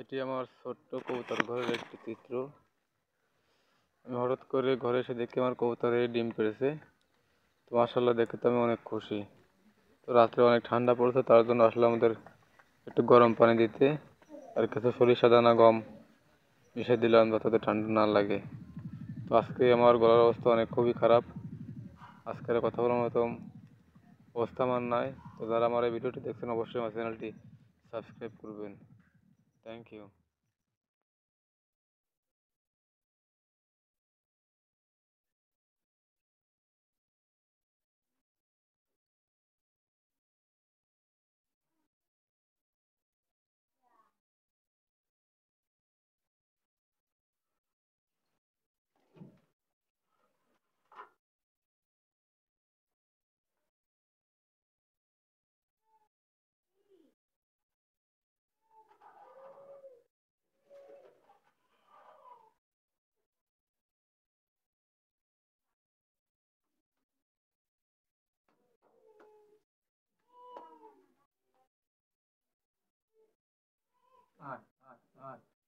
এটি আমার ছোট্ট কবুতর ঘরের একটি চিত্র। আমি হঠাৎ করে ঘরে এসে দেখি আমার কবুতরে ডিম পেড়েছে। তো মাশাআল্লাহ, দেখে তো আমি অনেক খুশি। তো রাত্রে অনেক ঠান্ডা পড়েছে, তার জন্য আসলে আমাদের একটু গরম পানি দিতে আর কিছু সরিষা দানা গম মিশিয়ে দিলাম যাতে ঠান্ডা না লাগে। তো আজকে আমার গলার অবস্থা খুবই খারাপ। আজকের কথা বলার মতো অবস্থা আমার নাই। তো যারা আমার এই ভিডিওটি দেখছেন অবশ্যই আমার চ্যানেলটি সাবস্ক্রাইব করবেন। Thank you. আয় আয় আয়।